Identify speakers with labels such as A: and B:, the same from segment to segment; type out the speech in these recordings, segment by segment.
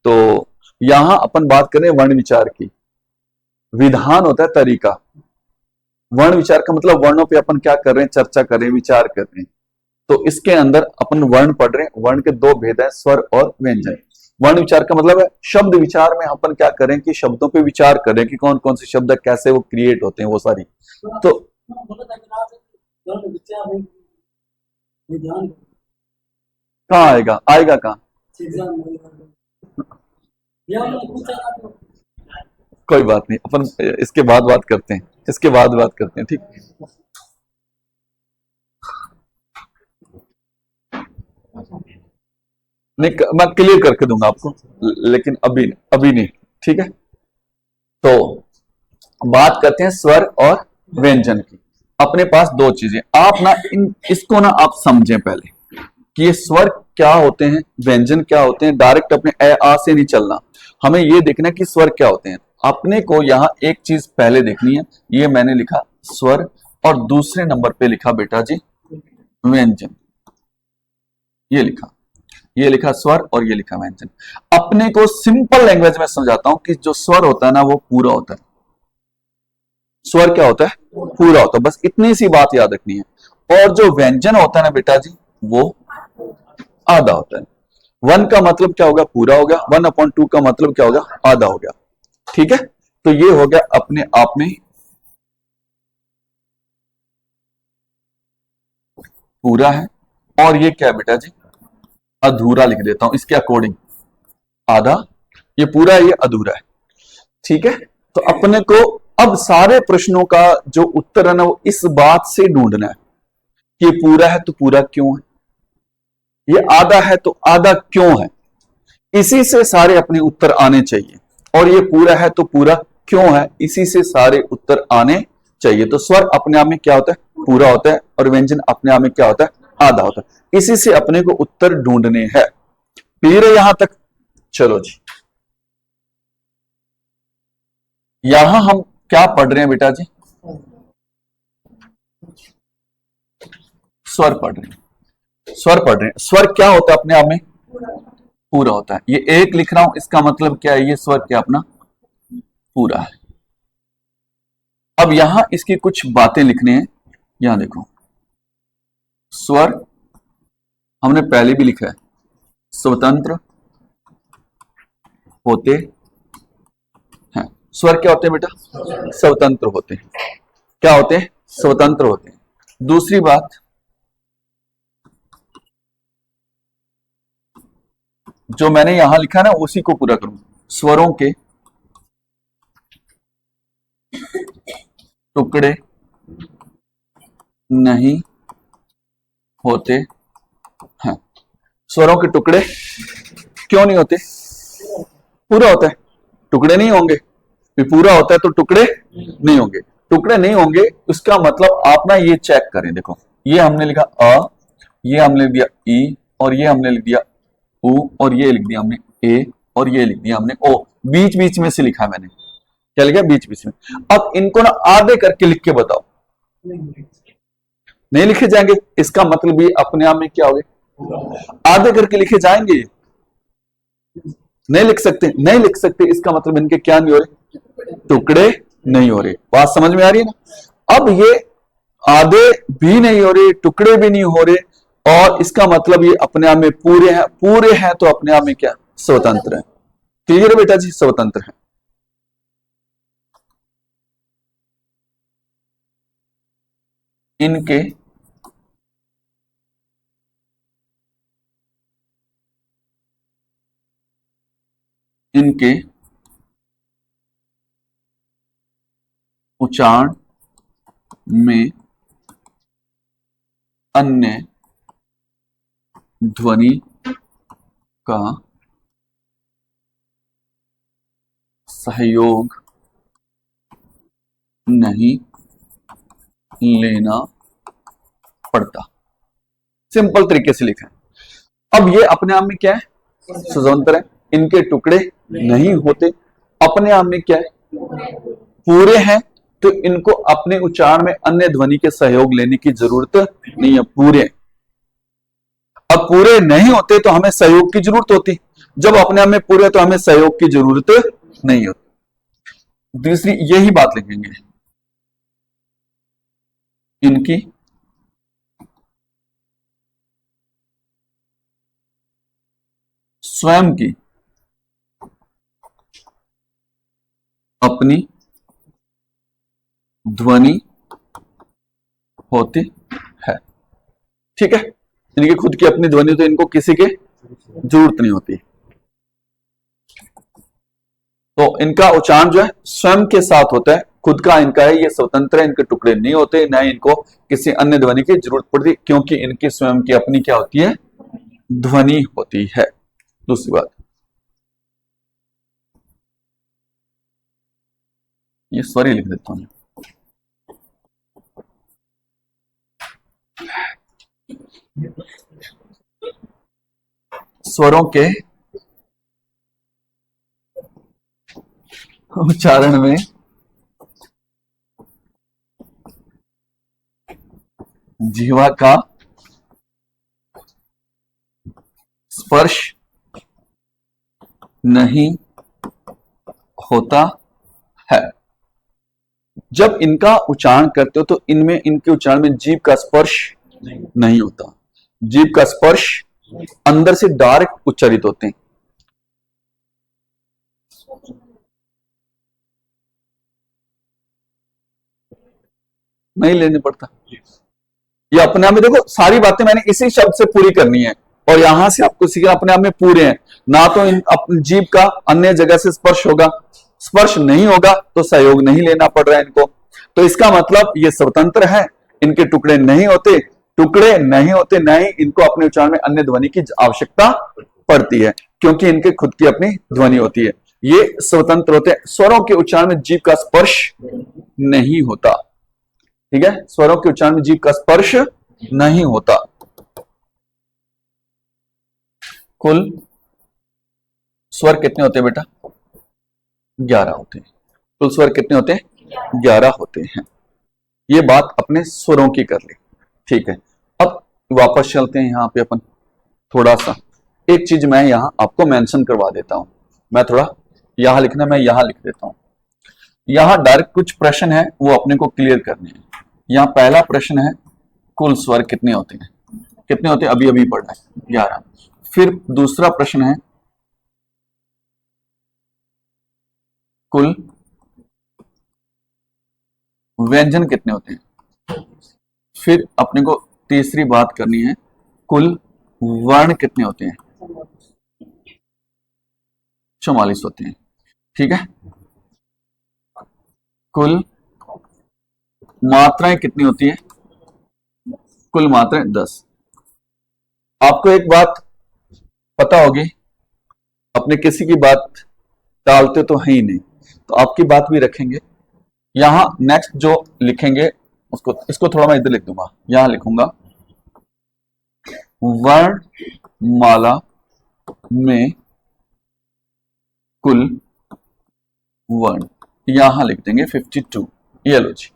A: तो यहां अपन बात करें वर्ण विचार की। विधान होता है तरीका, वर्ण विचार का मतलब वर्णों पे अपन क्या कर रहे हैं, चर्चा कर रहे हैं, विचार कर रहे हैं। तो इसके अंदर अपन वर्ण पढ़ रहे हैं। वर्ण के दो भेद है, स्वर और व्यंजन। वर्ण विचार का मतलब है शब्द विचार में अपन क्या करें कि शब्दों पे विचार करें कि कौन कौन से शब्द है, कैसे वो क्रिएट होते हैं, वो सारी। तो कहाँ आएगा, आएगा कहाँ, कोई बात नहीं, अपन इसके बाद बात करते हैं, इसके बाद बात करते हैं, ठीक। नहीं, मैं क्लियर करके दूंगा आपको, लेकिन अभी अभी नहीं, ठीक है। तो बात करते हैं स्वर और व्यंजन की। अपने पास दो चीजें, आप ना इसको ना आप समझें पहले कि ये स्वर क्या होते हैं, व्यंजन क्या होते हैं। डायरेक्ट अपने ए आ से नहीं चलना, हमें ये देखना कि स्वर क्या होते हैं। अपने को यहां एक चीज पहले देखनी है, ये मैंने लिखा स्वर और दूसरे नंबर पे लिखा बेटा जी व्यंजन। ये लिखा स्वर और ये लिखा व्यंजन। अपने को सिंपल लैंग्वेज में समझाता हूं कि जो स्वर होता है ना वो पूरा होता है। स्वर क्या होता है, पूरा होता है, बस इतनी सी बात याद रखनी है। और जो व्यंजन होता है ना बेटा जी वो आधा होता है। 1 का मतलब क्या होगा, पूरा हो गया। 1/2 का मतलब क्या होगा, आधा हो गया, ठीक है। तो ये हो गया अपने आप में पूरा है। और ये क्या है बेटा जी, अधूरा लिख देता हूं इसके अकॉर्डिंग। आधा ये पूरा है, ये अधूरा है, ठीक है। तो अपने को अब सारे प्रश्नों का जो उत्तर है ना वो इस बात से ढूंढना है कि ये पूरा है तो पूरा क्यों है, ये आधा है तो आधा क्यों है। इसी से सारे अपने उत्तर आने चाहिए। और ये पूरा है तो पूरा क्यों है, इसी से सारे उत्तर आने चाहिए। तो स्वर अपने आप में क्या होता है, पूरा होता है, और व्यंजन अपने आप में क्या होता है, आधा होता है। इसी से अपने को उत्तर ढूंढने हैं। क्लियर है यहां तक, चलो जी। यहां हम क्या पढ़ रहे हैं बेटा जी, स्वर पढ़ रहे हैं, स्वर पढ़ रहे हैं। स्वर क्या होता है अपने आप में, पूरा होता है। ये एक लिख रहा हूं, इसका मतलब क्या है, ये स्वर क्या अपना पूरा है। अब यहां इसकी कुछ बातें लिखनी है। यहां देखो, स्वर हमने पहले भी लिखा है, स्वतंत्र होते हैं। स्वर क्या होते हैं बेटा, स्वतंत्र होते हैं। क्या होते हैं, स्वतंत्र होते हैं। दूसरी बात, जो मैंने यहां लिखा ना उसी को पूरा करूं। स्वरों के टुकड़े नहीं होते हैं। स्वरों के टुकड़े क्यों नहीं होते, पूरा होता है, टुकड़े नहीं होंगे। पूरा होता है तो टुकड़े नहीं होंगे। टुकड़े नहीं होंगे उसका मतलब आप ना ये चेक करें। देखो, ये हमने लिखा अ, ये हमने लिख दिया ई, और ये हमने लिख दिया उ, और ये लिख दिया हमने ए, और ये लिख दिया हमने ओ। बीच बीच में से लिखा मैंने, क्या लिखा, बीच बीच में। अब इनको ना आधे करके लिख के बताओ, नहीं लिखे जाएंगे। इसका मतलब ये अपने आप में क्या हो गए, आधे करके लिखे जाएंगे, नहीं लिख सकते, नहीं लिख सकते। इसका मतलब इनके क्या नहीं हो रहे, टुकड़े नहीं हो रहे। बात समझ में आ रही है ना। अब ये आधे भी नहीं हो रहे, टुकड़े भी नहीं हो रहे, और इसका मतलब ये अपने आप में पूरे हैं। पूरे हैं तो अपने आप में क्या, स्वतंत्र है। क्लियर है बेटा जी, स्वतंत्र है। इनके इनके उच्चारण में अन्य ध्वनि का सहयोग नहीं लेना पड़ता। सिंपल तरीके से लिखा है। अब ये अपने आप में क्या है, स्वतंत्र है। इनके टुकड़े नहीं होते, अपने आप में क्या है, पूरे हैं। तो इनको अपने उच्चारण में अन्य ध्वनि के सहयोग लेने की जरूरत नहीं है, पूरे। अब पूरे नहीं होते तो हमें सहयोग की जरूरत होती। जब अपने आप में पूरे हैं तो हमें सहयोग की जरूरत नहीं होती। दूसरी यही बात लिखेंगे, इनकी स्वयं की अपनी ध्वनि होती है। ठीक है, इनकी खुद की अपनी ध्वनि, तो इनको किसी के जरूरत नहीं होती। तो इनका उच्चारण जो है स्वयं के साथ होता है, खुद का इनका है, ये स्वतंत्र है, इनके टुकड़े नहीं होते, ना इनको किसी अन्य ध्वनि की जरूरत पड़ती, क्योंकि इनकी स्वयं की अपनी क्या होती है, ध्वनि होती है। दूसरी बात, ये स्वर ही लिख देता हूं, स्वरों के उच्चारण में जीवा का स्पर्श नहीं होता है। जब इनका उच्चारण करते हो तो इनमें, इनके उच्चारण में जीभ का स्पर्श नहीं होता। जीभ का स्पर्श अंदर से डायरेक्ट उच्चारित होते हैं। नहीं लेने पड़ता, ये अपने आप में, देखो सारी बातें मैंने इसी शब्द से पूरी करनी है, और यहां से आपको सीखना अपने आप में पूरे हैं। ना तो इन अपनी जीभ का अन्य जगह से स्पर्श होगा, स्पर्श नहीं होगा तो सहयोग नहीं लेना पड़ रहा है इनको। तो इसका मतलब ये स्वतंत्र है, इनके टुकड़े नहीं होते, टुकड़े नहीं होते, न ही इनको अपने उच्चारण में अन्य ध्वनि की आवश्यकता पड़ती है, क्योंकि इनके खुद की अपनी ध्वनि होती है। ये स्वतंत्र होते हैं। स्वरों के उच्चारण में जीभ का स्पर्श नहीं होता। ठीक है, स्वरों के उच्चारण में जीभ का स्पर्श नहीं होता। कुल स्वर कितने होते हैं बेटा? 11 होते हैं। कुल स्वर कितने होते हैं? 11 होते हैं। ये बात अपने स्वरों की कर ली। ठीक है, अब वापस चलते हैं। यहां पे अपन थोड़ा सा एक चीज मैं यहां आपको मेंशन करवा देता हूं। मैं थोड़ा यहां लिखना, मैं यहां लिख देता हूं। यहां डायरेक्ट कुछ प्रश्न है वो अपने को क्लियर करने हैं। यहां पहला प्रश्न है, कुल स्वर कितने होते हैं? कितने होते हैं? अभी अभी पढ़ा है, 11। फिर दूसरा प्रश्न है, कुल व्यंजन कितने होते हैं? फिर अपने को तीसरी बात करनी है, कुल वर्ण कितने होते हैं? 44 होते हैं। ठीक है, कुल मात्राएं कितनी होती है? कुल मात्राएं 10। आपको एक बात पता होगी, अपने किसी की बात टालते तो है ही नहीं, तो आपकी बात भी रखेंगे। यहां नेक्स्ट जो लिखेंगे उसको, इसको थोड़ा मैं इधर लिख दूंगा, यहां लिखूंगा वर्णमाला में कुल वर्ण, यहां लिख देंगे 52। ये लो जी,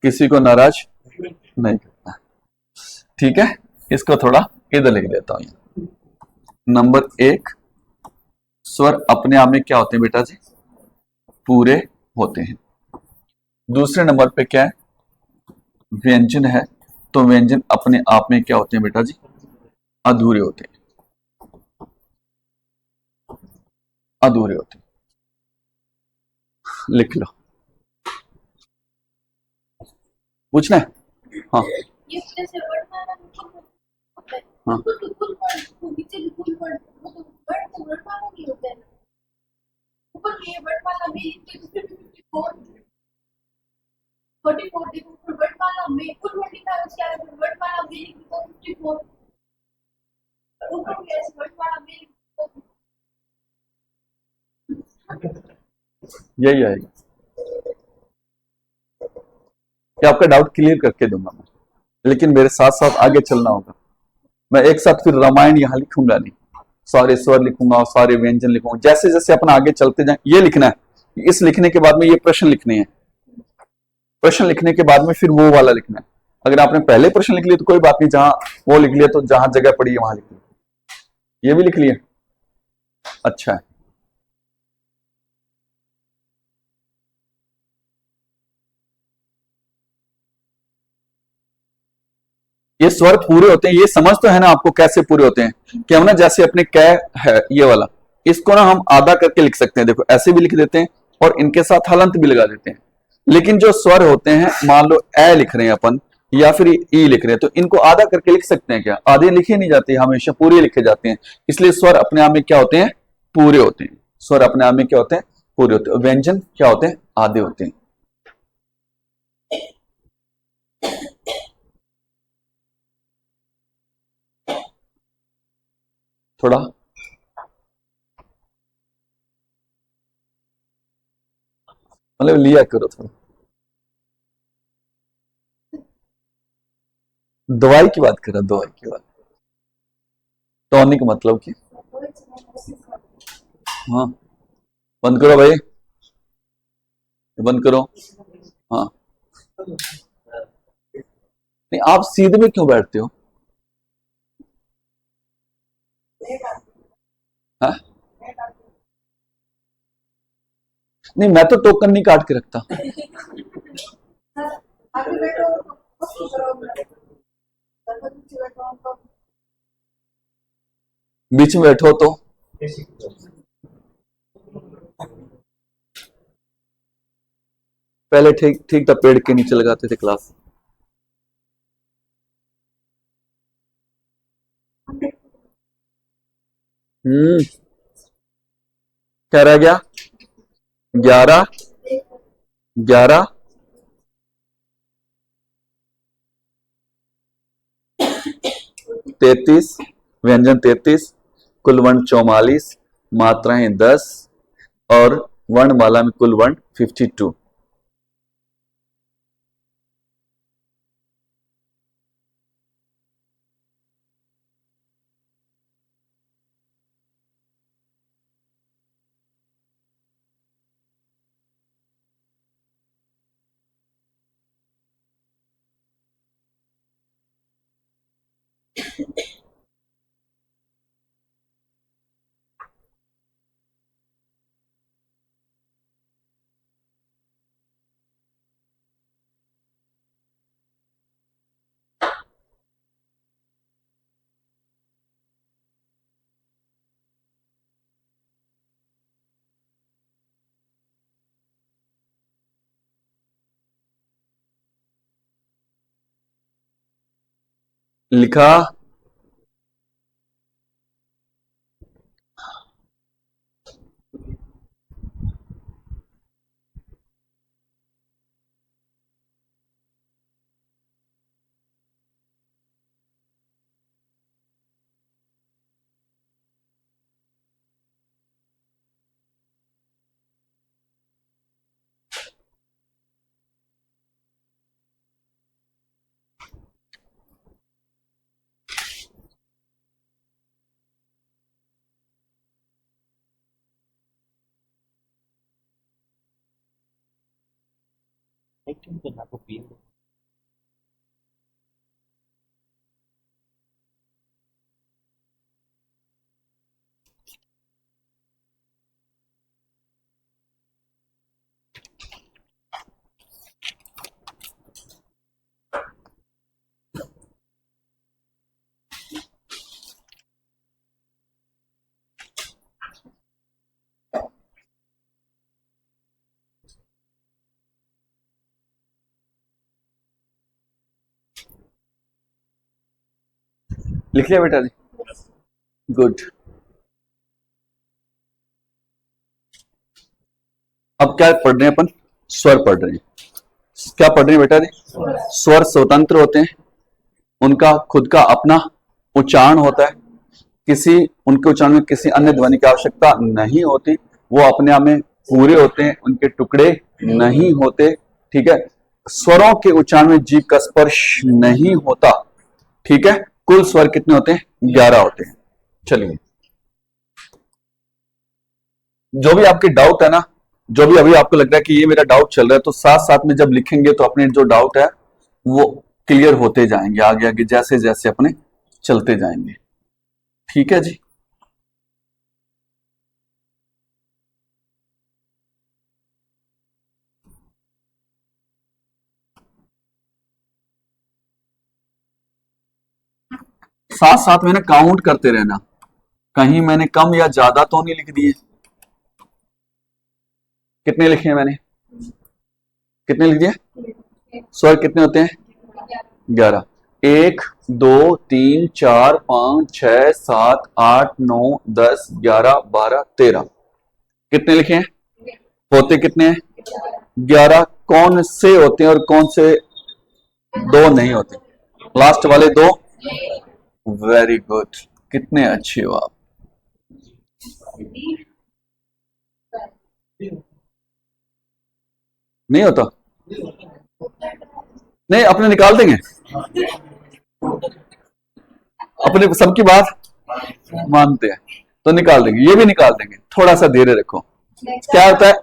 A: किसी को नाराज नहीं करना। ठीक है, इसको थोड़ा इधर लिख देता हूं। नंबर 1, स्वर अपने आप में क्या होते हैं बेटा जी? पूरे होते हैं। दूसरे नंबर पे क्या है? व्यंजन है, तो व्यंजन अपने आप में क्या होते हैं बेटा जी? अधूरे होते हैं। अधूरे होते हैं, लिख लो। पूछना है? हाँ हाँ, यही आएगा। ये आपका डाउट क्लियर करके दूंगा मैं, लेकिन मेरे साथ साथ आगे चलना होगा। मैं एक साथ फिर रामायण यहां लिखूंगा नहीं, सारे स्वर लिखूंगा और सारे व्यंजन लिखूंगा। जैसे जैसे अपन आगे चलते जाए, ये लिखना है, इस लिखने के बाद में ये प्रश्न लिखने हैं, प्रश्न लिखने के बाद में फिर वो वाला लिखना है। अगर आपने पहले प्रश्न लिख लिया तो कोई बात नहीं, जहां वो लिख लिया तो जहां जगह पड़ी है वहां लिख लिया। ये भी लिख लिया, अच्छा है। ये स्वर पूरे होते हैं, ये समझ तो है ना आपको कैसे पूरे होते हैं कि हम ना जैसे अपने कै है ये वाला, इसको ना हम आधा करके लिख सकते हैं, देखो ऐसे भी लिख देते हैं और इनके साथ हलंत भी लगा देते हैं। लेकिन जो स्वर होते हैं, मान लो ए लिख रहे हैं अपन या फिर ई लिख रहे हैं, तो इनको आधा करके लिख सकते हैं क्या? आधे लिखे नहीं जाते, हमेशा पूरे लिखे जाते हैं। इसलिए स्वर अपने आप में क्या होते हैं? पूरे होते हैं। स्वर अपने आप में क्या होते हैं? पूरे होते हैं। व्यंजन क्या होते हैं? आधे होते हैं। थोड़ा मतलब लिया करो थोड़ा। दवाई की बात कर रहा, दवाई की बात। टॉनिक मतलब कि, हाँ बंद करो भाई, बंद करो। हाँ नहीं, आप सीधे में क्यों बैठते हो? हाँ? नहीं मैं तो टोकन नहीं काट के रखता। बीच में बैठो तो पहले ठीक ठीक था, पेड़ के नीचे लगाते थे क्लास। हम्म, क्या रह गया? 11, 11, 33, व्यंजन 33, कुल वर्ण 44, मात्राएं 10 और वर्णमाला में कुल वर्ण 52। लिखा? लिख लिया बेटा जी? गुड। अब क्या पढ़ रहे हैं अपन? स्वर पढ़ रहे हैं। क्या पढ़ रहे हैं बेटा जी? स्वर स्वतंत्र होते हैं, उनका खुद का अपना उच्चारण होता है, किसी उनके उच्चारण में किसी अन्य ध्वनि की आवश्यकता नहीं होती, वो अपने आप में पूरे होते हैं, उनके टुकड़े नहीं होते। ठीक है, स्वरों के उच्चारण में जीभ का स्पर्श नहीं होता। ठीक है, कुल स्वर कितने होते हैं? 11 होते हैं। चलिए, जो भी आपके डाउट है ना, जो भी अभी आपको लग रहा है कि ये मेरा डाउट चल रहा है, तो साथ साथ में जब लिखेंगे तो अपने जो डाउट है वो क्लियर होते जाएंगे, आगे आगे जैसे जैसे अपने चलते जाएंगे। ठीक है जी। साथ साथ मैंने काउंट करते रहना, कहीं मैंने कम या ज्यादा तो नहीं लिख दिए। कितने लिखे हैं मैंने, कितने लिख दिए? स्वर कितने होते हैं? 11। 1 2 3 4 5 6 7 8 9 10 11 12 13। कितने लिखे हैं? होते कितने हैं? 11। कौन से होते हैं और कौन से दो नहीं होते? लास्ट वाले दो। वेरी गुड, कितने अच्छे हो आप। नहीं होता? नहीं, अपने निकाल देंगे, अपने सबकी बात मानते हैं तो निकाल देंगे, ये भी निकाल देंगे, थोड़ा सा धीरे रखो। क्या होता है?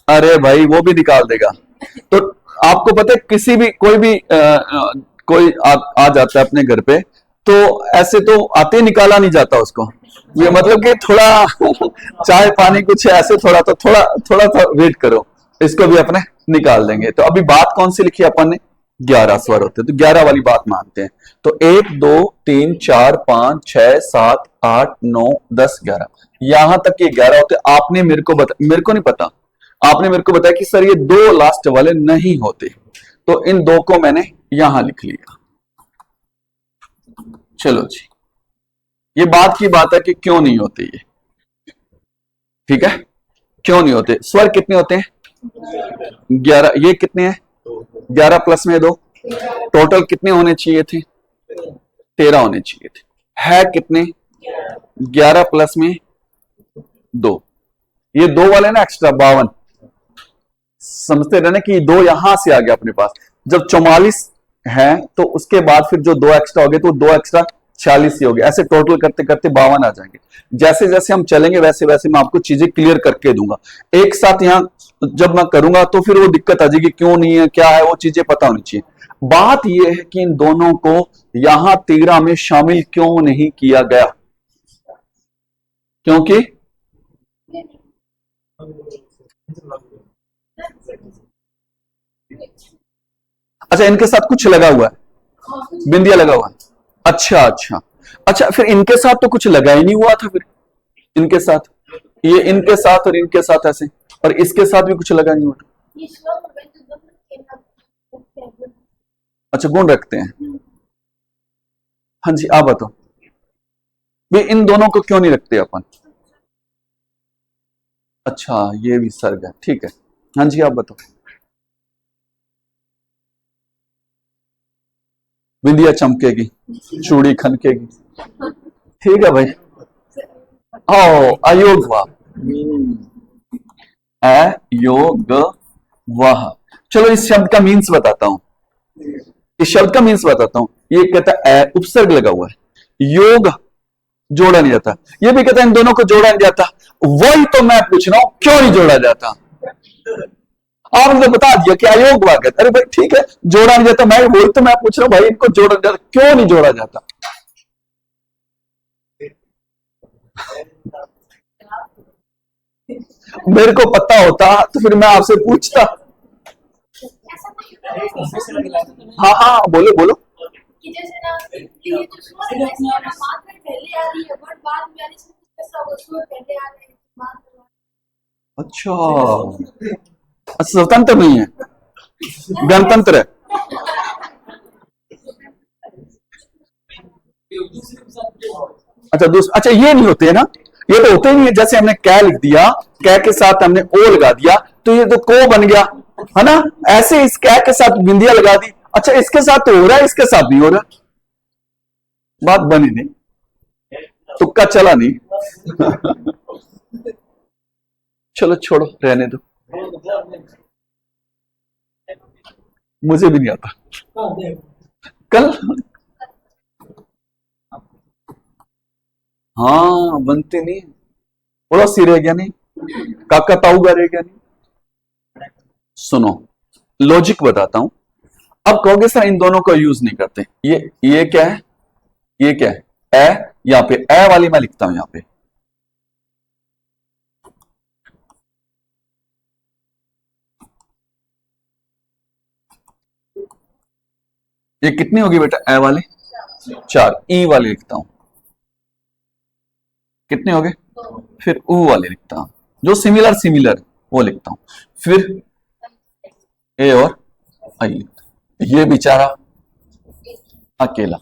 A: अरे भाई वो भी निकाल देगा। तो आपको पता है किसी भी कोई भी कोई आ जाता है अपने घर पे, तो ऐसे तो आते ही निकाला नहीं जाता उसको, ये मतलब कि थोड़ा चाय पानी कुछ ऐसे थोड़ा तो थोड़ा थोड़ा सा वेट करो, इसको भी अपने निकाल देंगे। तो अभी बात कौन सी लिखी अपन ने? 11 स्वर होते हैं, तो 11 वाली बात मानते हैं। तो 1 2 3 4 5 6 7 8 9 10 11, यहां तक ये 11 होते। आपने मेरे को मेरे को नहीं पता, आपने मेरे को बताया कि सर ये दो लास्ट वाले नहीं होते, तो इन दो को मैंने यहां लिख लिया। चलो जी, ये बात की बात है कि क्यों नहीं होते ये, ठीक है? क्यों नहीं होते? स्वर कितने होते हैं? 11। ये कितने हैं? 11 प्लस में 2, टोटल कितने होने चाहिए थे? 13 होने चाहिए थे। है कितने? 11 प्लस में 2, ये दो वाले ना एक्स्ट्रा 52, समझते रहना कि दो यहां से आ गया अपने पास। जब 44 है तो उसके बाद फिर जो दो एक्स्ट्रा हो गए तो दो एक्स्ट्रा 46 ही हो गए, ऐसे टोटल करते करते 52 आ जाएंगे। जैसे जैसे हम चलेंगे वैसे वैसे मैं आपको चीजें क्लियर करके दूंगा। एक साथ यहां जब मैं करूंगा तो फिर वो दिक्कत आ जाएगी, क्यों नहीं है क्या है, वो चीजें पता होनी चाहिए। बात यह है कि इन दोनों को यहां 13 में शामिल क्यों नहीं किया गया? क्योंकि अच्छा इनके साथ कुछ लगा हुआ है, बिंदिया लगा हुआ है। अच्छा अच्छा अच्छा, फिर इनके साथ तो कुछ लगा ही नहीं हुआ था। फिर इनके साथ, ये इनके साथ और इनके साथ ऐसे, और इसके साथ भी कुछ लगा नहीं हुआ। अच्छा गुण रखते हैं। हाँ जी आप बताओ, वे इन दोनों को क्यों नहीं रखते अपन? अच्छा ये भी सर्ग है, ठीक है। हाँ जी आप बताओ। बिंदिया चमकेगी, चूड़ी खनकेगी, ठीक है भाई। ओ अयोग वाह, अयोग वाह। चलो इस शब्द का मीन्स बताता हूं, इस शब्द का मीन्स बताता हूं। ये कहता है उपसर्ग लगा हुआ है, योग जोड़ा नहीं जाता। ये भी कहता है इन दोनों को जोड़ा नहीं जाता। वही तो मैं पूछ रहा हूं, क्यों नहीं जोड़ा जाता? आपने तो बता दिया कि अयोग वाक्य, अरे भाई ठीक है जोड़ा नहीं जाता, मैं वही तो मैं पूछ रहा हूं भाई, इनको जोड़ा जाता, क्यों नहीं जोड़ा जाता? मेरे को पता होता तो फिर मैं आपसे पूछता। हाँ हाँ बोलो बोलो। कि जैसे ना ये जो स्वर है ना मात्रा पहले आ रही है बट बाद में आने से कैसा वो स्वर पहले आ रहे हैं। अच्छा स्वतंत्र नहीं है, गणतंत्र है। अच्छा दूसरा, अच्छा ये नहीं होते है ना, ये तो होते ही नहीं है। जैसे हमने कै लिख दिया, कै के साथ हमने ओ लगा दिया तो ये तो को बन गया है ना। ऐसे इस कै के साथ बिंदिया लगा दी, अच्छा इसके साथ तो हो रहा है, इसके साथ नहीं हो रहा, बात बनी नहीं, तुक्का चला नहीं। चलो छोड़ो रहने दो, मुझे भी नहीं आता। कल हाँ बनते नहीं, थोड़ा सी रह गया नहीं, काका ताऊ का रह गया नहीं। सुनो लॉजिक बताता हूं। अब कहोगे सर इन दोनों को यूज नहीं करते, ये क्या है, ये क्या है? ए, यहां पे ए वाली मैं लिखता हूं यहां पे, ये कितनी होगी बेटा ए वाली? 4, ई वाले लिखता हूं, कितने हो गए? फिर ऊ वाले लिखता हूं, जो सिमिलर सिमिलर वो लिखता हूं, फिर ए और आई लिखता हूं। ये बेचारा अकेला,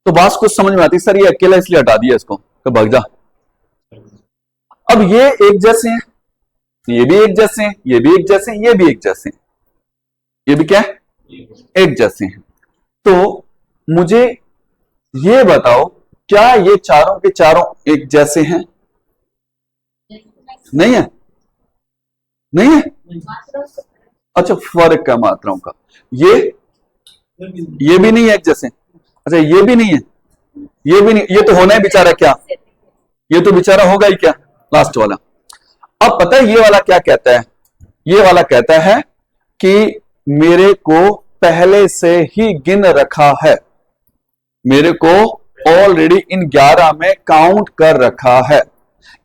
A: तो बात कुछ समझ में आती, सर ये अकेला इसलिए हटा दिया इसको, तो भाग जा। अब ये एक जैसे हैं, ये भी एक जैसे हैं, ये भी एक जैसे हैं, ये भी एक जैसे हैं, ये भी क्या है? एक जैसे हैं। तो मुझे ये बताओ, क्या ये चारों के चारों एक जैसे हैं? नहीं है, नहीं है। अच्छा, फर्क है मात्राओं का। ये भी नहीं है एक जैसे। अच्छा, ये भी नहीं है, ये भी नहीं, ये तो होना है बेचारा, क्या ये तो बेचारा होगा ही क्या, लास्ट वाला। अब पता है ये वाला क्या कहता है? ये वाला कहता है कि मेरे को पहले से ही गिन रखा है, मेरे को ऑलरेडी इन 11 में काउंट कर रखा है,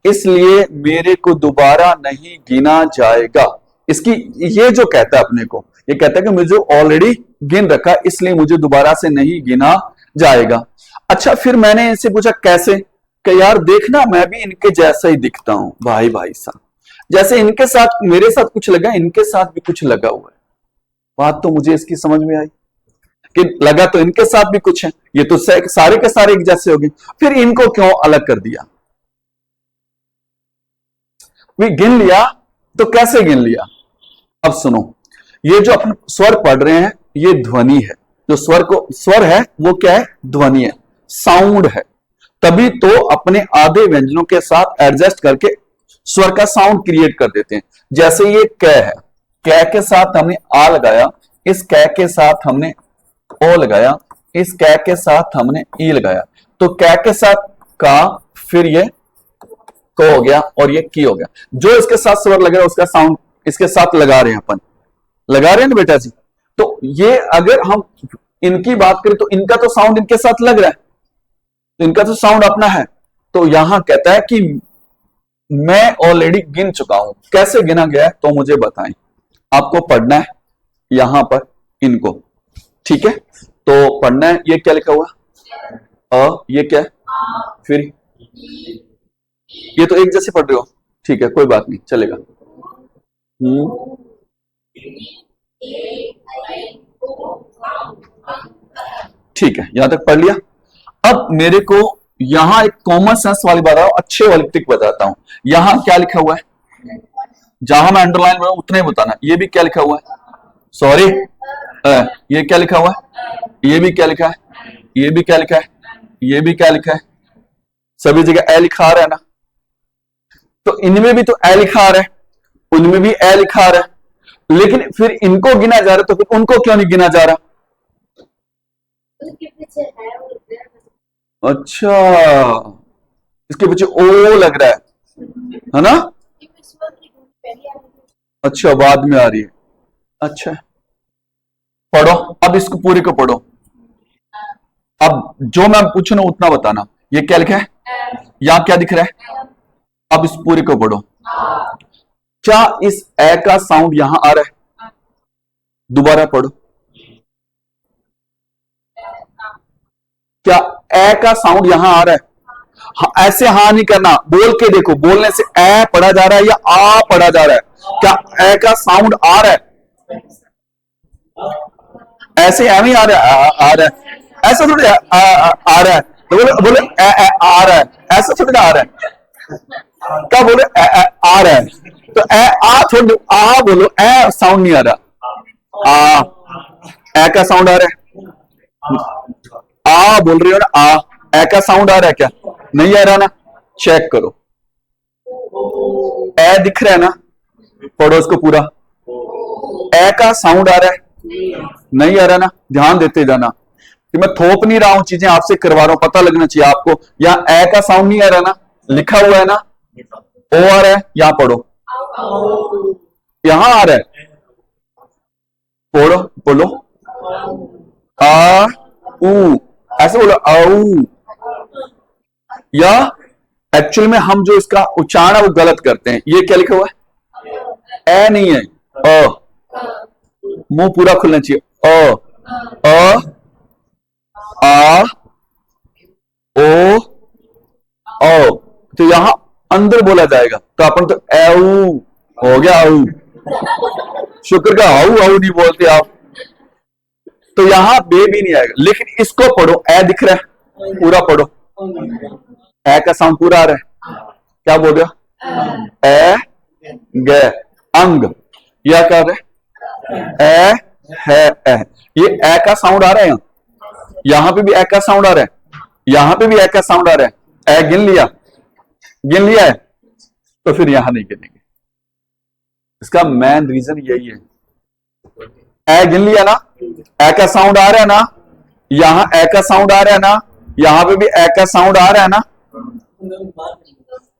A: इसलिए मेरे को दोबारा नहीं गिना जाएगा। इसकी ये जो कहता है अपने को, ये कहता है कि मुझे ऑलरेडी गिन रखा, इसलिए मुझे दोबारा से नहीं गिना जाएगा। अच्छा, फिर मैंने इनसे पूछा कैसे, कि यार देखना मैं भी इनके जैसा ही दिखता हूं। भाई साहब, जैसे इनके साथ मेरे साथ कुछ लगा, इनके साथ भी कुछ लगा हुआ है। बात तो मुझे इसकी समझ में आई कि लगा तो इनके साथ भी कुछ है, ये तो सारे के सारे एक जैसे हो गए, फिर इनको क्यों अलग कर दिया? वे गिन लिया तो कैसे गिन लिया? अब सुनो, ये जो अपन स्वर पढ़ रहे हैं ये ध्वनि है, जो स्वर है वो क्या है? ध्वनि है, साउंड है। तभी तो अपने आधे व्यंजनों के साथ एडजस्ट करके स्वर का साउंड क्रिएट कर देते हैं। जैसे ये क है, क के साथ हमने आ लगाया, इस क के साथ हमने ओ लगाया, इस क के साथ हमने ई लगाया, तो क के साथ का, फिर ये को हो गया और ये की हो गया। जो इसके साथ स्वर लग रहा है उसका साउंड इसके साथ लगा रहे हैं, अपन लगा रहे हैं ना बेटा जी। तो ये अगर हम इनकी बात करें तो इनका तो साउंड इनके साथ लग रहा है, तो इनका तो साउंड अपना है। तो यहां कहता है कि मैं ऑलरेडी गिन चुका हूं। कैसे गिना गया है तो मुझे बताएं, आपको पढ़ना है यहां पर इनको, ठीक है? तो पढ़ना है, ये क्या लिखा हुआ? ये क्या है? फिर ये तो एक जैसे पढ़ रहे हो, ठीक है, कोई बात नहीं, चलेगा। ठीक है, यहां तक पढ़ लिया। अब मेरे को यहां एक कॉमन सेंस वाली बात अच्छे वाली ट्रिक बताता हूं। यहां क्या लिखा हुआ है? जहां मैं अंडरलाइन बनाऊं उतना ही बताना। ये भी क्या लिखा हुआ है? सॉरी, ये क्या लिखा हुआ है? ये भी क्या लिखा है? ये भी क्या लिखा है? ये भी क्या लिखा है? सभी जगह ए लिखा आ रहा है ना, तो इनमें भी तो ए लिखा आ रहा है, उनमें भी ए लिखा आ रहा है, लेकिन फिर इनको गिना जा रहा है, तो फिर उनको क्यों नहीं गिना जा रहा? अच्छा, इसके पीछे ओ लग रहा है ना? अच्छा, बाद में आ रही है। अच्छा, पढ़ो अब, इसको पूरे को पढ़ो। अब जो मैं पूछू ना उतना बताना। ये क्या लिखा है? यहां क्या दिख रहा है? अब इस पूरे को पढ़ो। क्या इस ए का साउंड यहां आ रहा है? दोबारा पढ़ो। क्या ए का साउंड यहां आ रहा है? हाँ, ऐसे हाँ नहीं करना, बोल के देखो, बोलने से ए पढ़ा जा रहा है या आ पढ़ा जा रहा है? क्या ए का साउंड आ रहा है? ऐसे एम ही आ रहा है, आ रहा है, ऐसा थोड़ी आ रहा है। तो बोले आ रहा है, ऐसा थोड़ी आ रहा है। क्या बोले? आ रहा है, तो आ थोड़ी, आ बोलो, ए साउंड नहीं आ रहा। ए का साउंड आ रहा है, आ बोल रही हो ना, ए का साउंड आ रहा है क्या? नहीं आ रहा ना, चेक करो। ए दिख रहा है ना, पढ़ो इसको पूरा। ए का साउंड आ रहा है? नहीं आ रहा ना, ध्यान देते जाना कि मैं थोप नहीं रहा हूं, चीजें आपसे करवा रहा हूं, पता लगना चाहिए आपको। यहां ए का साउंड नहीं आ रहा ना, लिखा हुआ है ना, ओ आ रहा है, यहां पढ़ो, यहां आ रहा है, पढ़ो, बोलो आ ऊ, ऐसे बोलो आऊ। या एक्चुअल में हम जो इसका उच्चारण है वो गलत करते हैं। ये क्या लिखा हुआ है? ए नहीं है, अ, मुंह पूरा खुलना चाहिए, अ। अ, आ, ओ, औ। तो यहां अंदर बोला जाएगा, तो अपन तो ऐऊ हो गया, आऊ। शुक्र का हाउ हाउ नहीं बोलते आप। तो यहां बे भी नहीं आएगा, लेकिन इसको पढ़ो, ए दिख रहा है, पूरा पढ़ो। ए का साउंड पूरा आ रहा है, क्या बोल रहे हो? ए, ग, अंग। यह क्या रहे? ए, है, ए। ये ए का साउंड आ रहा है यहां पे भी ए का साउंड आ रहा है, यहां पे भी ए का साउंड आ रहा है। ए गिन लिया, गिन लिया है, तो फिर यहां नहीं गिनेंगे। इसका मेन रीजन यही है। ए गिन लिया ना, ए का साउंड आ रहा है ना, यहां ए का साउंड आ रहा है ना, यहां पे भी ए का साउंड आ रहा है ना,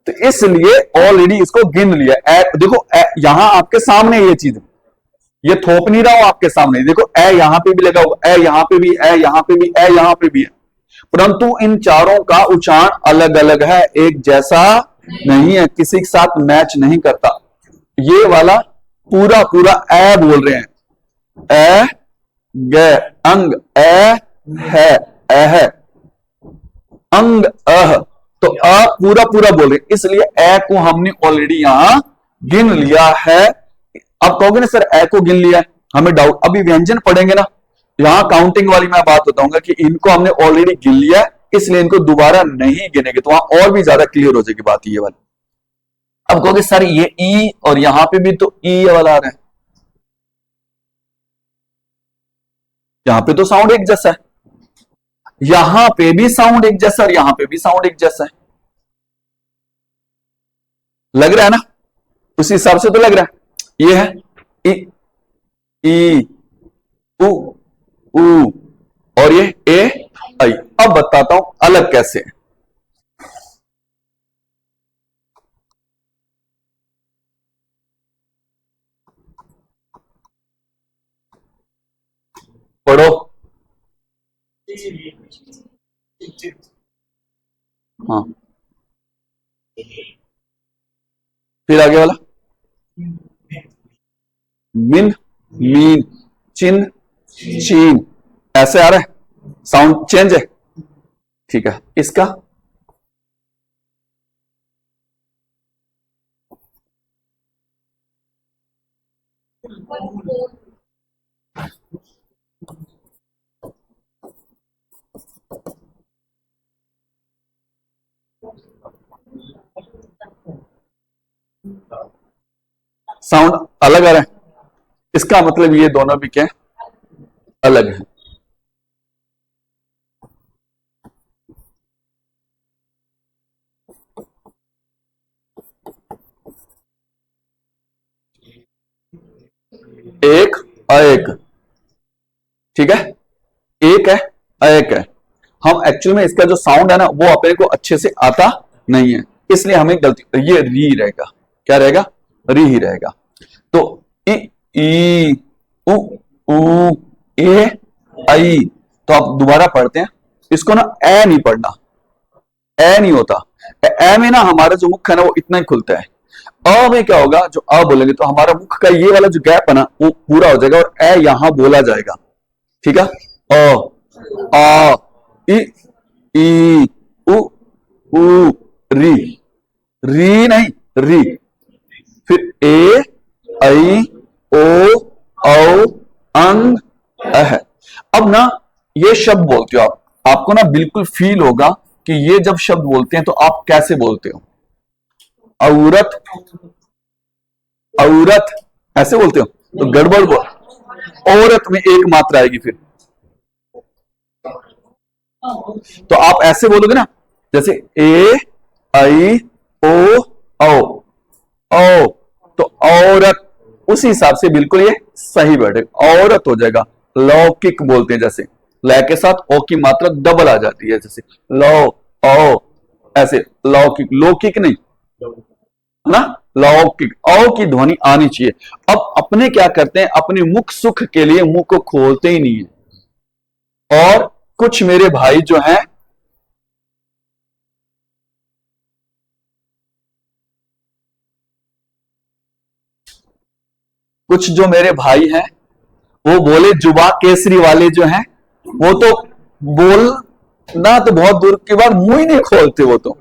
A: तो इसलिए ऑलरेडी इसको गिन लिया। ए देखो, यहां आपके सामने ये चीज, ये थोप नहीं रहा हूं आपके सामने, देखो ए यहां पे भी लगा हुआ, ए यहां पे भी, ए यहां पे भी, ए यहां पे भी है, परंतु इन चारों का उच्चारण अलग अलग है, एक जैसा नहीं है, किसी के साथ मैच नहीं करता। ये वाला पूरा पूरा ए बोल रहे हैं, ए, ग, अंग, ए, है, ए है, अंग, अह। तो अ पूरा पूरा बोल रहे, इसलिए ए को हमने ऑलरेडी यहां गिन लिया है। अब कहोगे ना सर ए को गिन लिया है, हमें डाउट, अभी व्यंजन पढ़ेंगे ना, यहां काउंटिंग वाली मैं बात बताऊंगा कि इनको हमने ऑलरेडी गिन लिया है, इसलिए इनको दोबारा नहीं गिनेंगे, तो वहां और भी ज्यादा क्लियर हो जाएगी बात ये वाली। अब कहोगे सर ये ई और यहां पे भी तो ई वाला आ रहा है, यहां पे तो साउंड एक जैसा है, यहां पे भी साउंड एक जैसा और यहां पे भी साउंड एक जैसा है, लग रहा है ना, उसी हिसाब से तो लग रहा है। ये है ई, ई, उ, ऊ, और ये ए, आई। अब बताता हूं अलग कैसे है। पढ़ो, हाँ, फिर आगे वाला, मिन, मीन, चिन, चीन, ऐसे आ रहा है, साउंड चेंज है, ठीक है। इसका साउंड अलग आ रहा है, इसका मतलब ये दोनों भी क्या है, अलग है। एक, एक, ठीक है, एक है, एक है। हम एक्चुअल में इसका जो साउंड है ना, वो अपने को अच्छे से आता नहीं है, इसलिए हमें गलती, ये री रहेगा, क्या रहेगा, री ही रहेगा। तो ई, ई, उ, ऊ, ए, आई। तो आप दोबारा पढ़ते हैं इसको ना, ए नहीं पढ़ना, ए नहीं होता, ए में ना हमारा जो मुख है ना वो इतना ही खुलता है। अ में क्या होगा, जो अ बोलेंगे तो हमारा मुख का ये वाला जो गैप है ना वो पूरा हो जाएगा और ए यहां बोला जाएगा, ठीक है। अ, आ, इ, ई, उ, ऊ, री, री नहीं, री। फिर ए, आई, ओ, औ, अंग, अह। अब ना ये शब्द बोलते हो आप, आपको ना बिल्कुल फील होगा कि ये जब शब्द बोलते हैं तो आप कैसे बोलते हो। औरत, औरत, ऐसे बोलते हो तो गड़बड़ बोल, औरत में एक मात्रा आएगी फिर, तो आप ऐसे बोलोगे ना, जैसे ए, आई, ओ, औ, औ, तो औरत, उसी हिसाब से बिल्कुल ये सही बैठेगा, औरत हो जाएगा। लौकिक बोलते हैं, जैसे ल के साथ ओ की मात्रा डबल आ जाती है, जैसे लो, ओ, ऐसे लौकिक, लौकिक नहीं है ना, लौकिक, औ की ध्वनि आनी चाहिए। अब अपने क्या करते हैं, अपने मुख सुख के लिए मुंह को खोलते ही नहीं है, और कुछ मेरे भाई जो हैं, कुछ जो मेरे भाई हैं वो बोले जुबा केसरी वाले जो हैं, वो तो बोलना तो बहुत दूर की बात, मुंह ही नहीं खोलते वो तो।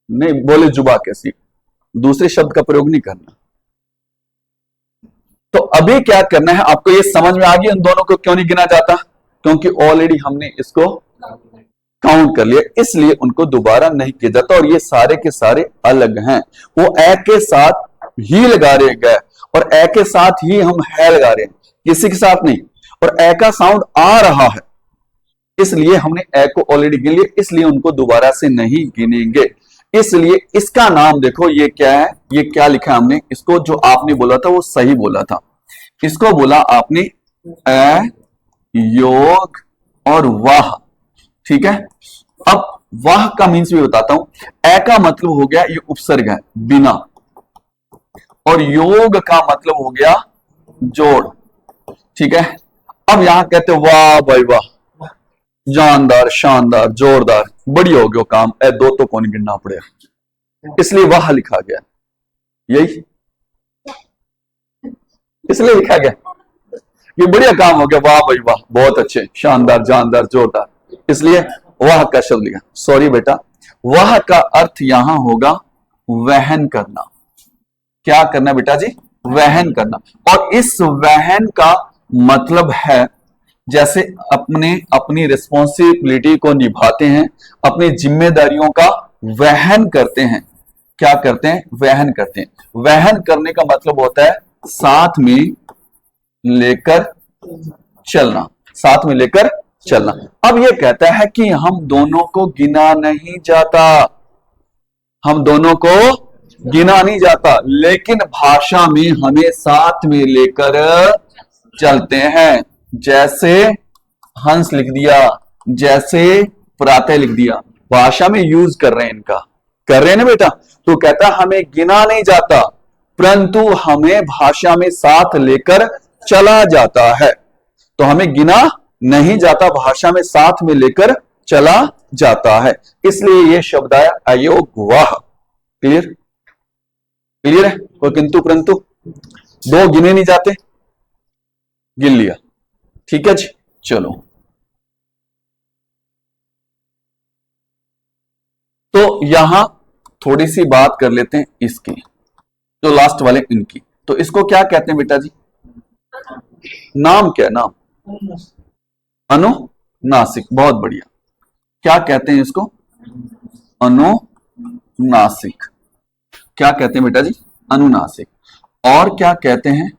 A: नहीं बोले जुबा केसरी, दूसरे शब्द का प्रयोग नहीं करना। तो अभी क्या करना है आपको, ये समझ में आ गया उन दोनों को क्यों नहीं गिना जाता, क्योंकि ऑलरेडी हमने इसको काउंट कर लिया, इसलिए उनको दोबारा नहीं किया जाता। और ये सारे के सारे अलग हैं, वो ए के साथ ही लगा रहे गए और ए के साथ ही हम है लगा रहे हैं, किसी के साथ नहीं। और ए का साउंड आ रहा है, इसलिए हमने ए को ऑलरेडी गिन लिया, इसलिए उनको दोबारा से नहीं गिनेंगे। इसलिए इसका नाम देखो, ये क्या है, ये क्या लिखा है हमने, इसको जो आपने बोला था वो सही बोला था। इसको बोला आपने ए, योग और वाह, ठीक है। अब वाह का मीन्स भी बताता हूं। ए का मतलब हो गया ये उपसर्ग है, बिना, और योग का मतलब हो गया जोड़, ठीक है। अब यहां कहते वाह भाई वाह, जानदार, शानदार, जोरदार, बढ़िया हो गया काम, ए दो तो कौन गिनना पड़ेगा, इसलिए वाह लिखा गया, यही इसलिए लिखा गया कि बढ़िया काम हो गया, वाह भाई वाह, बहुत अच्छे, शानदार, जानदार, जोरदार, इसलिए वाह का शब्द लिखा। सॉरी बेटा, वाह का अर्थ यहां होगा वहन करना। क्या करना बेटा जी, वहन करना। और इस वहन का मतलब है जैसे अपने अपनी रिस्पॉन्सिबिलिटी को निभाते हैं, अपनी जिम्मेदारियों का वहन करते हैं। क्या करते हैं, वहन करते हैं। वहन करने का मतलब होता है साथ में लेकर चलना, साथ में लेकर चलना। अब ये कहता है कि हम दोनों को गिना नहीं जाता, हम दोनों को गिना नहीं जाता, लेकिन भाषा में हमें साथ में लेकर चलते हैं। जैसे हंस लिख दिया, जैसे प्रातः लिख दिया, भाषा में यूज कर रहे हैं, इनका कर रहे हैं ना बेटा। तो कहता हमें गिना नहीं जाता, परंतु हमें भाषा में साथ लेकर चला जाता है। तो हमें गिना नहीं जाता, भाषा में साथ में लेकर चला जाता है, इसलिए यह शब्द आया अयोग वाह। क्लियर, क्लियर है। कोई किंतु परंतु, दो गिने नहीं जाते, गिन लिया, ठीक है जी। चलो, तो यहां थोड़ी सी बात कर लेते हैं इसकी, जो लास्ट वाले इनकी। तो इसको क्या कहते हैं बेटा जी, नाम क्या है, नाम अनुनासिक, बहुत बढ़िया। क्या कहते हैं इसको, अनुनासिक। क्या कहते हैं बेटा जी, अनुनासिक। और क्या कहते हैं,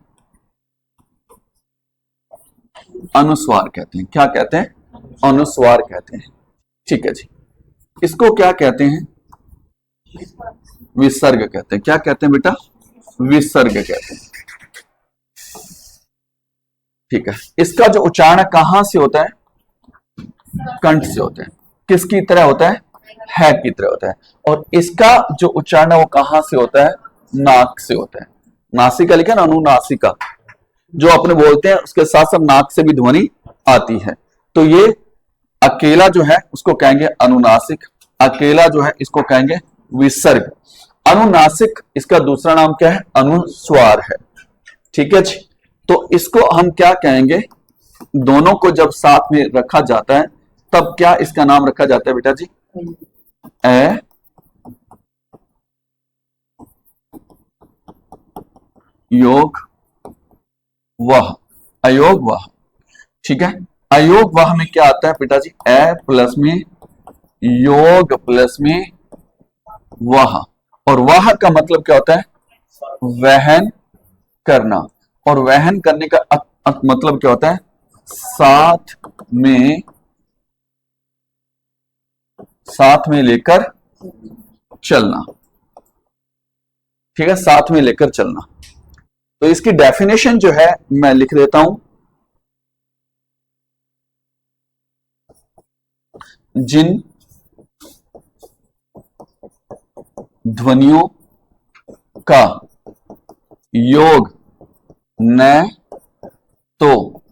A: अनुस्वार कहते हैं। क्या कहते हैं, अनुस्वार कहते हैं, ठीक है जी। इसको क्या कहते हैं, विसर्ग कहते हैं। क्या कहते हैं बेटा, विसर्ग कहते हैं, ठीक है। इसका जो उच्चारण कहां से होता है, कंठ से होता है। किसकी तरह होता है की तरह होता है। और इसका जो उच्चारण है वो कहां से होता है, नाक से होता है। नासिका लिखा ना, अनुनासिका, जो अपने बोलते हैं उसके साथ साथ नाक से भी ध्वनि आती है। तो ये अकेला जो है उसको कहेंगे अनुनासिक, अकेला जो है इसको कहेंगे विसर्ग। अनुनासिक इसका दूसरा नाम क्या है, अनुस्वार है, ठीक है जी। तो इसको हम क्या कहेंगे, दोनों को जब साथ में रखा जाता है तब क्या इसका नाम रखा जाता है बेटा जी, ए योग वह, अयोग वह, ठीक है। अयोग वह में क्या आता है बेटा जी, ए प्लस में योग प्लस में वह। और वह का मतलब क्या होता है, वहन करना। और वहन करने का मतलब क्या होता है, साथ में लेकर चलना, ठीक है, साथ में लेकर चलना। तो इसकी डेफिनेशन जो है मैं लिख देता हूं, जिन ध्वनियों का योग न तो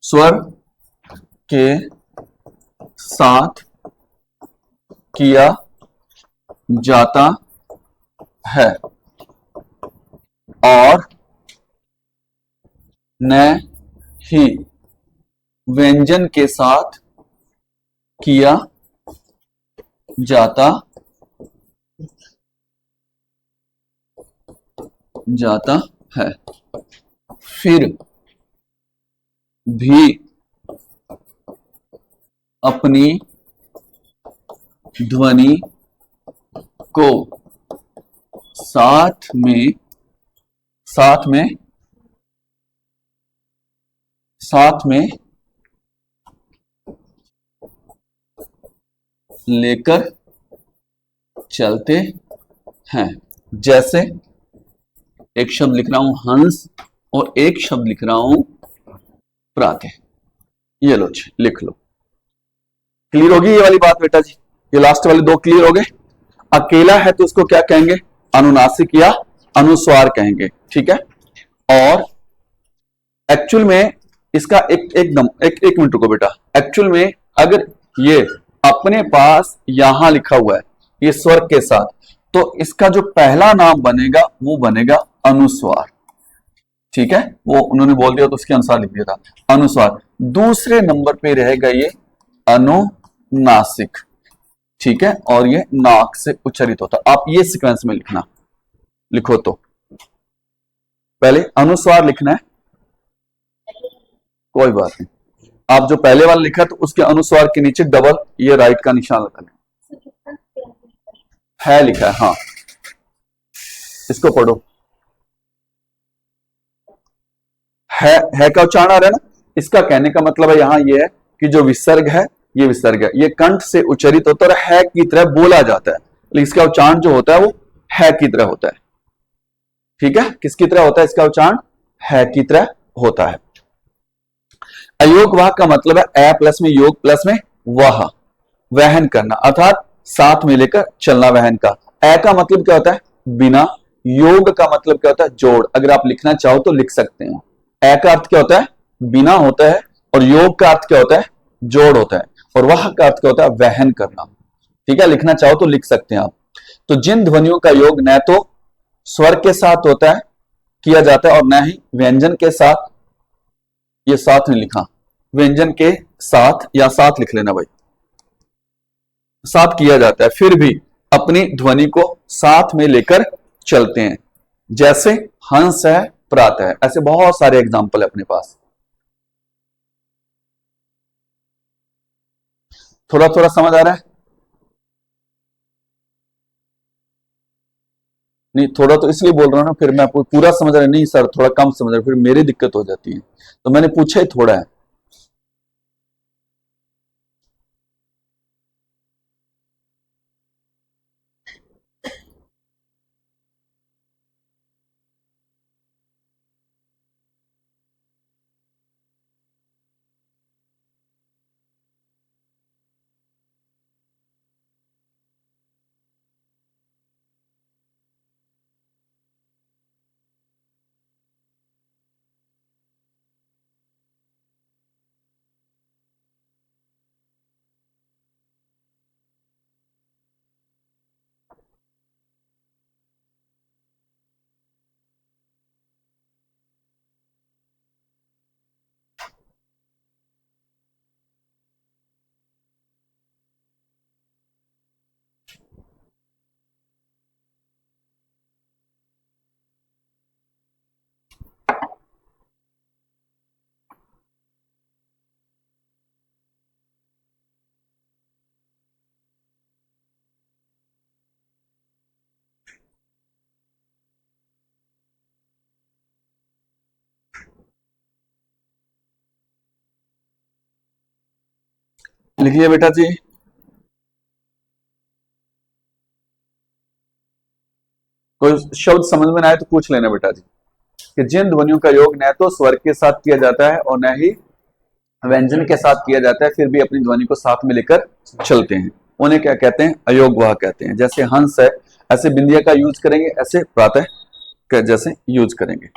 A: स्वर के साथ किया जाता है और न ही व्यंजन के साथ किया जाता है, फिर भी अपनी ध्वनि को साथ में लेकर चलते हैं। जैसे एक शब्द लिख रहा हूं हंस और एक शब्द लिख रहा हूं प्रातः। ये लो जी, लिख लो। क्लियर होगी ये वाली बात बेटा जी? ये लास्ट वाले दो क्लियर हो गए। अकेला है तो उसको क्या कहेंगे? अनुनासिक या अनुस्वार कहेंगे, ठीक है। और एक्चुअल में इसका एक मिनट रुको बेटा। एक्चुअल में अगर ये अपने पास यहां लिखा हुआ है ये स्वर के साथ, तो इसका जो पहला नाम बनेगा वो बनेगा अनुस्वार, ठीक है। वो उन्होंने बोल दिया तो उसके अनुसार लिख दिया था अनुस्वार। दूसरे नंबर पे रहेगा ये अनुनासिक, ठीक है। और ये नाक से उच्चारित होता। आप ये सीक्वेंस में लिखना, लिखो तो पहले अनुस्वार लिखना है, कोई बात नहीं। आप जो पहले वाला लिखा तो उसके अनुस्वार के नीचे डबल ये राइट का निशान लगा लें। है लिखा है, हाँ। इसको पढ़ो। है का उच्चारण आ रहा है ना। इसका कहने का मतलब है यहां ये है कि जो विसर्ग है ये विसर्ग है, ये कंठ से उच्चारित होता है और है की तरह बोला जाता है, लेकिन इसका उच्चारण जो होता है वो है की तरह होता है, ठीक है। किसकी तरह होता है इसका उच्चारण? है की तरह होता है। अयोग वाह का मतलब है ए प्लस में योग प्लस में वाह, वहन करना, अर्थात साथ में लेकर चलना, वहन का। ए का मतलब क्या होता है? बिना। योग का मतलब क्या होता है? जोड़। अगर आप लिखना चाहो तो लिख सकते हैं। ए का अर्थ क्या होता है? बिना होता है। और योग का अर्थ क्या होता है? जोड़ होता है। और वाह का अर्थ क्या होता है? वहन करना, ठीक है। लिखना चाहो तो लिख सकते हैं आप। तो जिन ध्वनियों का योग न तो स्वर के साथ होता है, किया जाता है, और न ही व्यंजन के साथ, ये साथ नहीं लिखा, व्यंजन के साथ या साथ लिख लेना भाई, साथ किया जाता है, फिर भी अपनी ध्वनि को साथ में लेकर चलते हैं। जैसे हंस है, प्रातः है। ऐसे बहुत सारे एग्जाम्पल है अपने पास। थोड़ा थोड़ा समझ आ रहा है? नहीं, थोड़ा तो इसलिए बोल रहा हूं ना, फिर मैं आपको पूरा समझ रहा नहीं सर थोड़ा कम समझ रहा, फिर मेरी दिक्कत हो जाती है, तो मैंने पूछा ही थोड़ा है। लिखिए बेटा जी। कोई शब्द समझ में ना आए तो पूछ लेना बेटा जी। कि जिन ध्वनियों का योग न तो स्वर के साथ किया जाता है और न ही व्यंजन के साथ किया जाता है, फिर भी अपनी ध्वनि को साथ में लेकर चलते हैं, उन्हें क्या कहते हैं? अयोगवाह कहते हैं। जैसे हंस है, ऐसे बिंदिया का यूज करेंगे, ऐसे प्रातः का जैसे यूज करेंगे।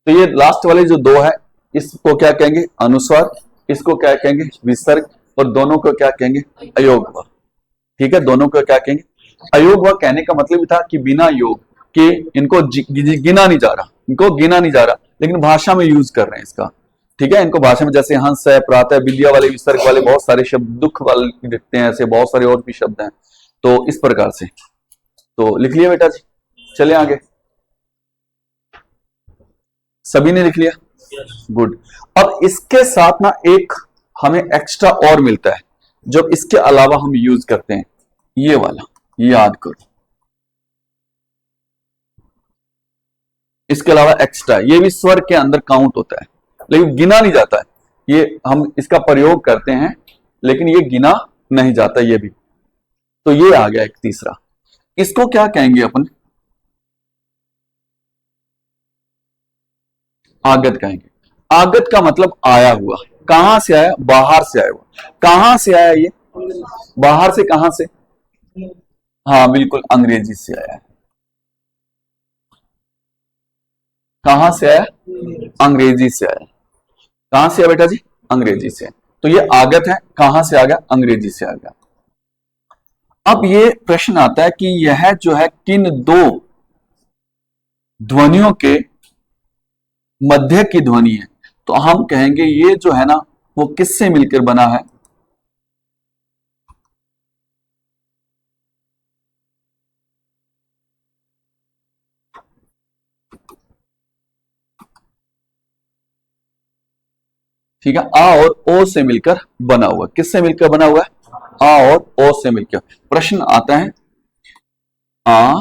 A: तो ये लास्ट वाले जो दो है, इसको क्या कहेंगे? अनुस्वार। इसको क्या कहेंगे? विसर्ग। और दोनों को क्या कहेंगे? अयोगवाह, ठीक है। दोनों को क्या कहेंगे? अयोगवाह कहने का मतलब था कि बिना योग, कि इनको गिना नहीं जा रहा, इनको गिना नहीं जा रहा, लेकिन भाषा में यूज कर रहे हैं इसका। ठीक है, इनको भाषा में जैसे हंस है, प्रातः, विद्या वाले, विसर्ग वाले बहुत सारे शब्द, दुख वाले दिखते हैं, ऐसे बहुत सारे और भी शब्द हैं। तो इस प्रकार से तो लिख लिया बेटा जी, चले आगे। सभी ने लिख लिया? गुड। अब इसके साथ ना एक हमें एक्स्ट्रा और मिलता है, जब इसके अलावा हम यूज करते हैं, ये वाला याद करो। इसके अलावा एक्स्ट्रा, ये भी स्वर के अंदर काउंट होता है, लेकिन गिना नहीं जाता है। ये हम इसका प्रयोग करते हैं, लेकिन ये गिना नहीं जाता ये भी। तो ये आ गया एक तीसरा। इसको क्या कहेंगे अपन? आगत कहेंगे। आगत का मतलब आया हुआ। कहां से आया? बाहर से आया हुआ। कहां से आया ये? बाहर से। कहां से? हाँ बिल्कुल, अंग्रेजी से आया है। कहां से आया? अंग्रेजी से आया। कहां से आया बेटा जी? अंग्रेजी से। तो ये आगत है, कहां से आ गया? अंग्रेजी से आ गया। अब ये प्रश्न आता है कि यह जो है किन दो ध्वनियों के मध्य की ध्वनि है? तो हम कहेंगे ये जो है ना, वो किससे मिलकर बना है? ठीक है, आ और ओ से मिलकर बना हुआ। किससे मिलकर बना हुआ है? आ और ओ से मिलकर। प्रश्न आता है आ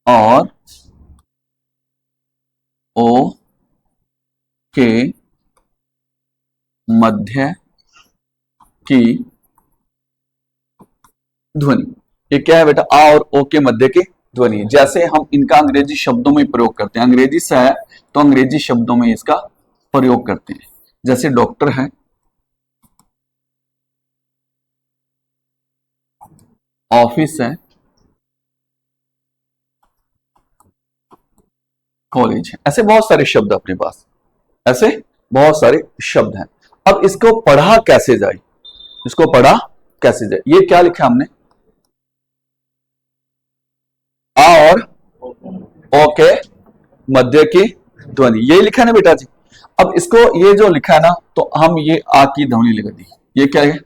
A: और ओ के मध्य की ध्वनि। ये क्या है बेटा? आ और ओ के मध्य की ध्वनि। जैसे हम इनका अंग्रेजी शब्दों में प्रयोग करते हैं, अंग्रेजी से है तो अंग्रेजी शब्दों में इसका प्रयोग करते हैं। जैसे डॉक्टर है, ऑफिस है, कॉलेज है, ऐसे बहुत सारे शब्द अपने पास, ऐसे बहुत सारे शब्द हैं। अब इसको पढ़ा कैसे जाए? इसको पढ़ा कैसे जाए? ये क्या लिखा हमने? आ और ओ के मध्य की ध्वनि, ये लिखा ना बेटा जी। अब इसको ये जो लिखा है ना, तो हम ये आ की ध्वनि लिख दी। ये क्या है?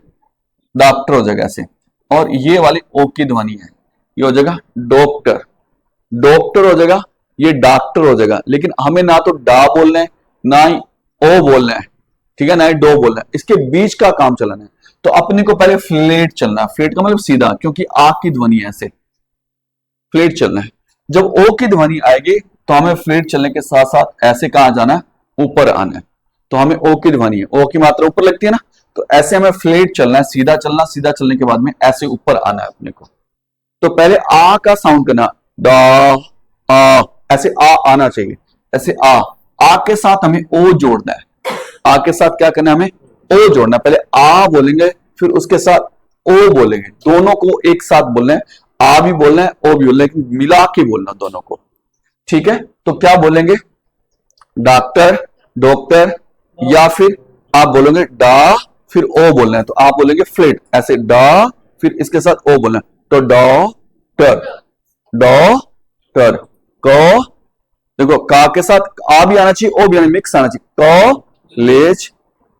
A: डॉक्टर हो जाएगा ऐसे। और ये वाली ओ की ध्वनि है, ये हो जाएगा डॉक्टर। डॉक्टर हो जाएगा, ये डॉक्टर हो जाएगा। लेकिन हमें ना तो डा बोलना है, ना ही ओ बोलना है, ठीक है, ना ही डो बोलना है। इसके बीच का काम चलाना है। तो अपने को पहले फ्लेट चलना है। फ्लेट का मतलब सीधा, क्योंकि आ की ध्वनि है, ऐसे फ्लेट चलना है। जब ओ की ध्वनि आएगी तो हमें फ्लेट चलने के साथ साथ ऐसे कहां जाना है? ऊपर आना है। तो हमें ओ की ध्वनि है, ओ की मात्रा ऊपर लगती है ना, तो ऐसे हमें फ्लेट चलना है, सीधा चलना। सीधा चलने के बाद में ऐसे ऊपर आना है अपने को। तो पहले आ का साउंड करना, डा आ, ऐसे आ आना चाहिए, ऐसे आ के साथ हमें ओ जोड़ना है। आ के साथ क्या करना है? हमें ओ जोड़ना है। पहले आ बोलेंगे, फिर उसके साथ ओ बोलेंगे। दोनों को एक साथ बोलना है, आ भी बोलना है, ओ भी बोलना है, लेकिन मिला के बोलना दोनों को। ठीक है, तो क्या बोलेंगे? डॉक्टर, डॉक्टर, या फिर आप बोलेंगे डा फिर ओ बोलना है, तो आप बोलेंगे फ्लेट, ऐसे डा फिर इसके साथ ओ बोलना है। तो डॉक्टर, डॉक्टर। को देखो, का के साथ आ भी आना चाहिए, ओ भी आना, मिक्स आना चाहिए। कॉलेज,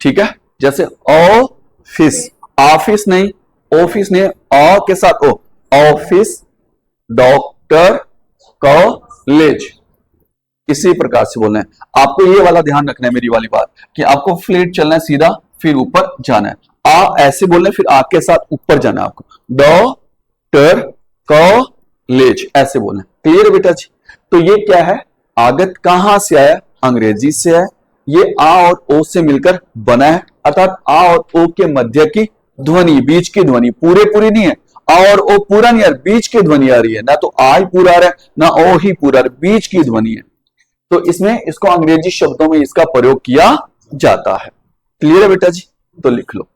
A: ठीक है। जैसे ऑफिस, ऑफिस नहीं, ऑफिस नहीं, आ के साथ ओ, ऑफिस, डॉक्टर, कॉलेज। इसी प्रकार से बोलना है। आपको ये वाला ध्यान रखना है, मेरी वाली बात, कि आपको फ्लेट चलना है सीधा, फिर ऊपर जाना है। आ ऐसे बोलना है, फिर आ के साथ ऊपर जाना है आपको। डॉक्टर, कॉलेज, ऐसे बोलना है। क्लियर बेटा जी? तो ये क्या है? आगत कहां से आया? अंग्रेजी से है। ये आ और ओ से मिलकर बना है, अर्थात आ और ओ के मध्य की ध्वनि, बीच की ध्वनि। पूरी नहीं है, आ और ओ पूरा नहीं आ रहा, बीच की ध्वनि आ रही है। ना तो आ ही पूरा आ रहा है, ना ओ ही पूरा आ रहा है, बीच की ध्वनि है। तो इसमें इसको अंग्रेजी शब्दों में इसका प्रयोग किया जाता है। क्लियर है बेटा जी? तो लिख लो।